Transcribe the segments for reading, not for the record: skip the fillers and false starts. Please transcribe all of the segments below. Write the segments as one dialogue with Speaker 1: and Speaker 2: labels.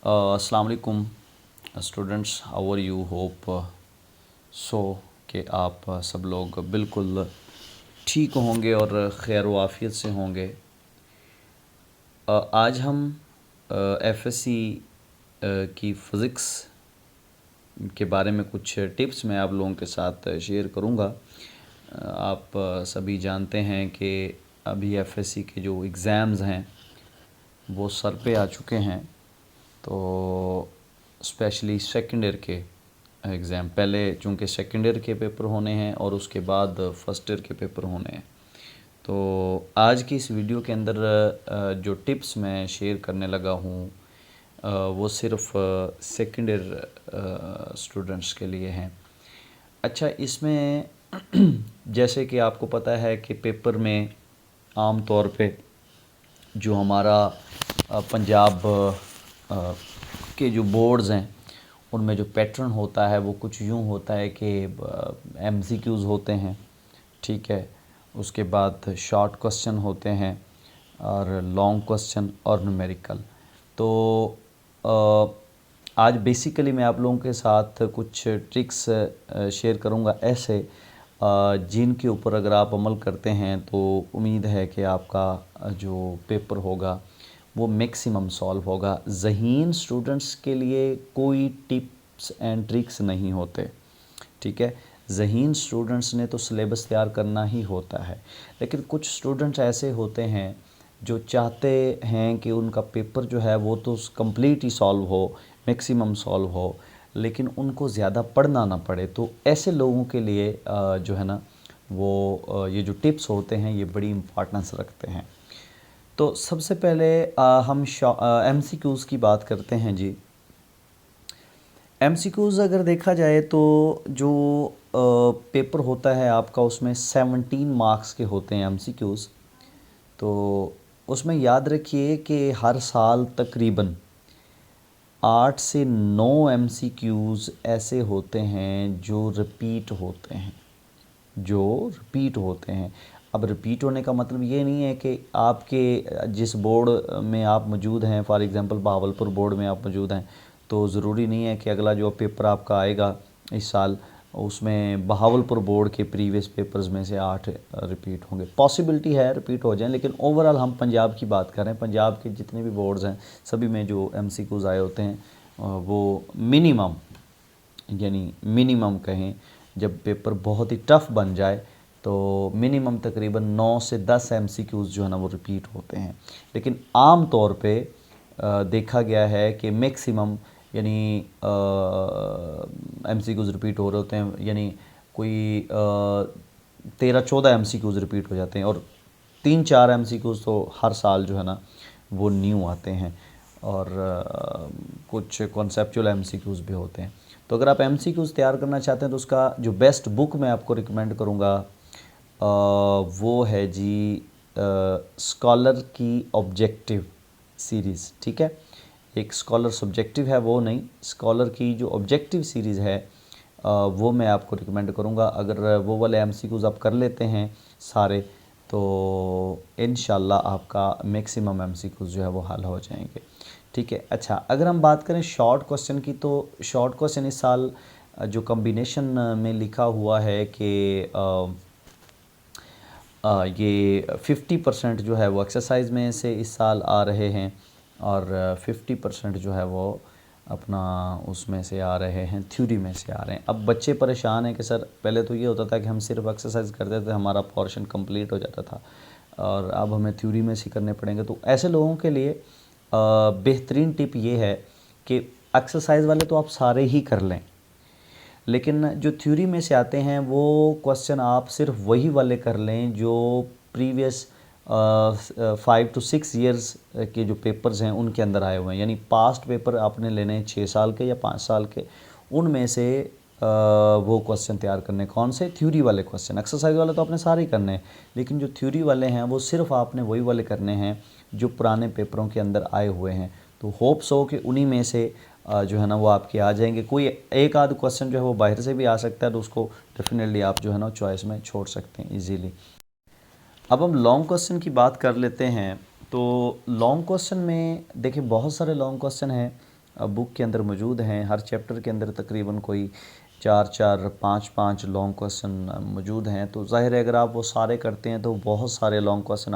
Speaker 1: अस्सलाम वालेकुम students, how are you? Hope so कि आप सब लोग बिल्कुल ठीक होंगे और खैर व आफियत से होंगे। आज हम एफएससी की फ़िज़िक्स के बारे में कुछ टिप्स मैं आप लोगों के साथ शेयर करूंगा। आप सभी जानते हैं कि अभी एफएससी के जो एग्ज़ाम्स हैं वो सर पे आ चुके हैं। तो स्पेशली सेकेंड ईयर के एग्ज़ाम, पहले चूँकि सेकेंड ईयर के पेपर होने हैं और उसके बाद फर्स्ट ईयर के पेपर होने हैं। तो आज की इस वीडियो के अंदर जो टिप्स मैं शेयर करने लगा हूँ वो सिर्फ सेकेंड ईयर स्टूडेंट्स के लिए हैं। अच्छा, इसमें जैसे कि आपको पता है कि पेपर में आम तौर पे जो हमारा पंजाब के जो बोर्ड्स हैं उनमें जो पैटर्न होता है वो कुछ यूँ होता है कि एमसीक्यूज़ होते हैं, ठीक है। उसके बाद शॉर्ट क्वेश्चन होते हैं और लॉन्ग क्वेश्चन और न्यूमेरिकल। तो आज बेसिकली मैं आप लोगों के साथ कुछ ट्रिक्स शेयर करूंगा ऐसे जिनके ऊपर अगर आप अमल करते हैं तो उम्मीद है कि आपका जो पेपर होगा वो मैक्सिमम सॉल्व होगा। ज़हीन स्टूडेंट्स के लिए कोई टिप्स एंड ट्रिक्स नहीं होते, ठीक है। ज़हीन स्टूडेंट्स ने तो सिलेबस तैयार करना ही होता है, लेकिन कुछ स्टूडेंट्स ऐसे होते हैं जो चाहते हैं कि उनका पेपर जो है वो तो कंप्लीट ही सॉल्व हो, मैक्सिमम सॉल्व हो, लेकिन उनको ज़्यादा पढ़ना ना पड़े। तो ऐसे लोगों के लिए जो है ना वो ये जो टिप्स होते हैं ये बड़ी इम्पोर्टेंस रखते हैं। तो सबसे पहले हम एमसीक्यूज़ की बात करते हैं जी। एमसीक्यूज़ अगर देखा जाए तो जो पेपर होता है आपका उसमें 17 मार्क्स के होते हैं एमसीक्यूज़। तो उसमें याद रखिए कि हर साल तकरीबन 8 से 9 एमसीक्यूज़ ऐसे होते हैं जो रिपीट होते हैं। अब रिपीट होने का मतलब ये नहीं है कि आपके जिस बोर्ड में आप मौजूद हैं, फॉर एग्ज़ाम्पल बहावलपुर बोर्ड में आप मौजूद हैं, तो ज़रूरी नहीं है कि अगला जो पेपर आपका आएगा इस साल उसमें बहावलपुर बोर्ड के प्रीवियस पेपर्स में से 8 रिपीट होंगे। पॉसिबिलिटी है रिपीट हो जाएं, लेकिन ओवरऑल हम पंजाब की बात कर रहे हैं। पंजाब के जितने भी बोर्ड्स हैं सभी में जो एमसीक्यूज़ आए होते हैं वो मिनिमम, यानी मिनिमम कहें, जब पेपर बहुत ही टफ़ बन जाए तो मिनिमम तकरीबन 9 से 10 एमसीक्यूज़ जो है ना वो रिपीट होते हैं। लेकिन आम तौर पे देखा गया है कि मैक्सिमम यानी एमसीक्यूज़ रिपीट हो रहे होते हैं, यानी कोई 13-14 एमसीक्यूज़ रिपीट हो जाते हैं और 3-4 एमसीक्यूज़ तो हर साल जो है ना वो न्यू आते हैं और कुछ कॉन्सेप्चुअल एमसीक्यूज़ भी होते हैं। तो अगर आप एमसीक्यूज़ तैयार करना चाहते हैं तो उसका जो बेस्ट बुक मैं आपको रिकमेंड करूँगा वो है जी स्कॉलर की ऑब्जेक्टिव सीरीज़, ठीक है। एक स्कॉलर सब्जेक्टिव है वो नहीं, स्कॉलर की जो ऑब्जेक्टिव सीरीज़ है वो मैं आपको रिकमेंड करूँगा। अगर वो वाले एमसीक्यूज़ आप कर लेते हैं सारे तो इंशाल्लाह आपका मैक्सिमम एमसीक्यूज़ जो है वो हल हो जाएंगे, ठीक है। अच्छा, अगर हम बात करें शॉर्ट क्वेश्चन की तो शॉर्ट क्वेश्चन इस साल जो कम्बिनेशन में लिखा हुआ है कि ये 50% जो है वो एक्सरसाइज में से इस साल आ रहे हैं और 50% जो है वो अपना उसमें से आ रहे हैं, थ्योरी में से आ रहे हैं। अब बच्चे परेशान हैं कि सर पहले तो ये होता था कि हम सिर्फ एक्सरसाइज करते थे, हमारा पोर्शन कंप्लीट हो जाता था और अब हमें थ्योरी में से करने पड़ेंगे। तो ऐसे लोगों के लिए बेहतरीन टिप ये है कि एक्सरसाइज वाले तो आप सारे ही कर लें, लेकिन जो थ्योरी में से आते हैं वो क्वेश्चन आप सिर्फ वही वाले कर लें जो प्रीवियस 5 to 6 ईयर्स के जो पेपर्स हैं उनके अंदर आए हुए हैं। यानी पास्ट पेपर आपने लेने हैं 6 साल के या 5 साल के, उनमें से वो क्वेश्चन तैयार करने। कौन से? थ्योरी वाले क्वेश्चन। एक्सरसाइज वाले तो आपने सारे ही करने हैं, लेकिन जो थ्योरी वाले हैं वो सिर्फ आपने वही वाले करने हैं जो पुराने पेपरों के अंदर आए हुए हैं। तो होप्स हो कि उन्हीं में से जो है ना वो आपके आ जाएंगे। कोई एक आध क्वेश्चन जो है वो बाहर से भी आ सकता है तो उसको डेफिनेटली आप जो है ना चॉइस में छोड़ सकते हैं इजीली। अब हम लॉन्ग क्वेश्चन की बात कर लेते हैं। तो लॉन्ग क्वेश्चन में देखिए बहुत सारे लॉन्ग क्वेश्चन हैं बुक के अंदर मौजूद हैं। हर चैप्टर के अंदर तकरीबन कोई 4-4, 5-5 लॉन्ग क्वेश्चन मौजूद हैं। तो ज़ाहिर है अगर आप वो सारे करते हैं तो बहुत सारे लॉन्ग क्वेश्चन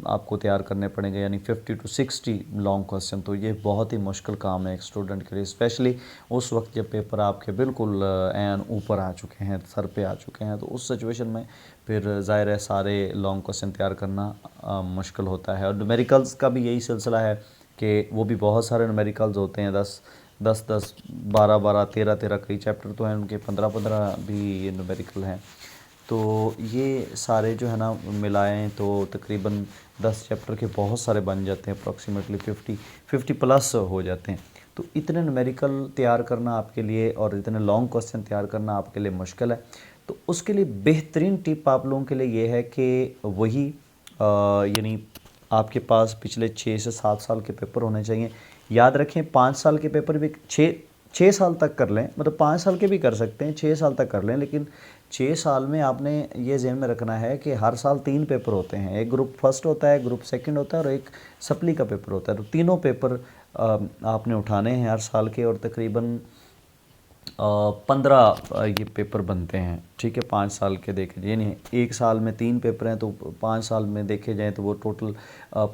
Speaker 1: आपको तैयार करने पड़ेंगे, यानी 50 to 60 लॉन्ग क्वेश्चन। तो ये बहुत ही मुश्किल काम है एक स्टूडेंट के लिए, स्पेशली उस वक्त जब पेपर आपके बिल्कुल एन ऊपर आ चुके हैं, सर पे आ चुके हैं। तो उस सिचुएशन में फिर ज़ाहिर है सारे लॉन्ग क्वेश्चन तैयार करना मुश्किल होता है। और न्यूमेरिकल्स का भी यही सिलसिला है कि वो भी बहुत सारे न्यूमेरिकल्स होते हैं, 10, 12, 13 कई चैप्टर तो हैं उनके, 15 भी न्यूमेरिकल हैं। तो ये सारे जो है ना मिलाएं तो तकरीबन 10 चैप्टर के बहुत सारे बन जाते हैं, अप्रॉक्सीमेटली 50 प्लस हो जाते हैं। तो इतने न्यूमेरिकल तैयार करना आपके लिए और इतने लॉन्ग क्वेश्चन तैयार करना आपके लिए मुश्किल है। तो उसके लिए बेहतरीन टिप आप लोगों के लिए ये है कि वही यानी आपके पास पिछले 6 से 7 साल के पेपर होने चाहिए। याद रखें 5 साल के पेपर भी 6 साल तक कर लें, मतलब 5 साल के भी कर सकते हैं, 6 साल तक कर लें, लेकिन 6 साल में आपने ये ज़हन में रखना है कि हर साल 3 पेपर होते हैं। एक ग्रुप फर्स्ट होता है, ग्रुप सेकंड होता है और एक सप्ली का पेपर होता है। तो तीनों पेपर आपने उठाने हैं हर साल के, और तकरीबन 15 ये पेपर बनते हैं, ठीक है। 5 साल के देखे जाए, यानी एक साल में 3 पेपर हैं, तो 5 साल में देखे जाएँ तो वो टोटल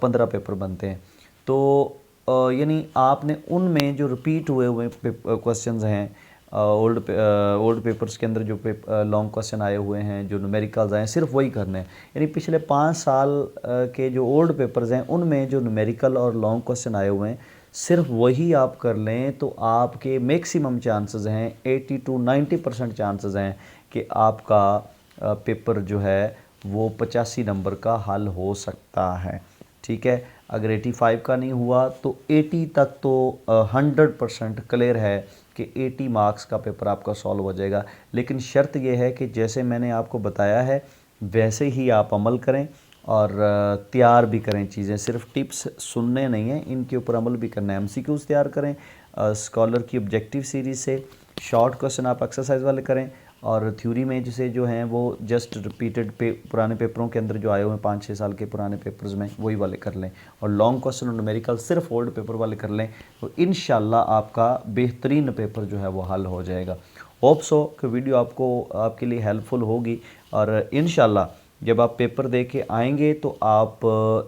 Speaker 1: 15 पेपर बनते हैं। तो यानी आपने उनमें जो रिपीट हुए क्वेश्चंस हैं, ओल्ड पेपर्स के अंदर जो लॉन्ग क्वेश्चन आए हुए हैं, जो न्यूमेरिकल्स आए हैं, सिर्फ वही करने हैं। यानी पिछले 5 साल के जो ओल्ड पेपर्स हैं उनमें जो न्यूमेरिकल और लॉन्ग क्वेश्चन आए हुए हैं सिर्फ वही आप कर लें, तो आपके मैक्सिमम चांसेस हैं, 80 to 90% चांसेस हैं कि आपका पेपर जो है वो 85 नंबर का हल हो सकता है, ठीक है। अगर 85 का नहीं हुआ तो 80 तक तो 100% क्लियर है कि 80 मार्क्स का पेपर आपका सॉल्व हो जाएगा। लेकिन शर्त यह है कि जैसे मैंने आपको बताया है वैसे ही आप अमल करें और तैयार भी करें चीज़ें। सिर्फ टिप्स सुनने नहीं हैं, इनके ऊपर अमल भी करना है। MCQs तैयार करें स्कॉलर की ऑब्जेक्टिव सीरीज़ से, शॉर्ट क्वेश्चन आप एक्सरसाइज वाले करें, और थ्योरी में जिसे जो हैं वो जस्ट रिपीटेड पुराने पेपरों के अंदर जो आए हुए हैं 5-6 साल के पुराने पेपर्स में वही वाले कर लें, और लॉन्ग क्वेश्चन और न्यूमेरिकल सिर्फ ओल्ड पेपर वाले कर लें। तो इंशाल्लाह आपका बेहतरीन पेपर जो है वो हल हो जाएगा। होप सो कि वीडियो आपके लिए हेल्पफुल होगी, और इंशाल्लाह जब आप पेपर दे के आएंगे तो आप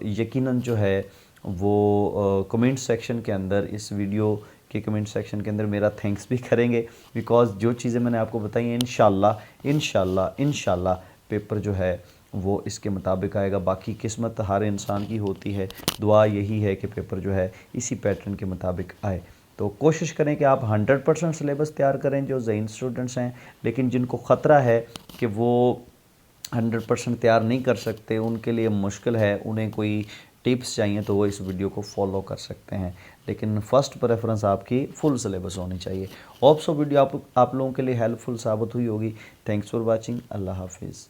Speaker 1: यकीनन जो है वो कमेंट सेक्शन के अंदर, इस वीडियो के कमेंट सेक्शन के अंदर मेरा थैंक्स भी करेंगे, बिकॉज़ जो चीज़ें मैंने आपको बताई हैं इंशाल्लाह पेपर जो है वो इसके मुताबिक आएगा। बाकी किस्मत हर इंसान की होती है, दुआ यही है कि पेपर जो है इसी पैटर्न के मुताबिक आए। तो कोशिश करें कि आप 100% सिलेबस तैयार करें जो ज़हीन स्टूडेंट्स हैं, लेकिन जिनको ख़तरा है कि वो 100% तैयार नहीं कर सकते, उनके लिए मुश्किल है, उन्हें कोई टिप्स चाहिए तो वो इस वीडियो को फॉलो कर सकते हैं। लेकिन फ़र्स्ट प्रेफरेंस आपकी फुल सिलेबस होनी चाहिए। होप सो वीडियो आप लोगों के लिए हेल्पफुल साबित हुई होगी। Thanks for watching. अल्लाह हाफिज़।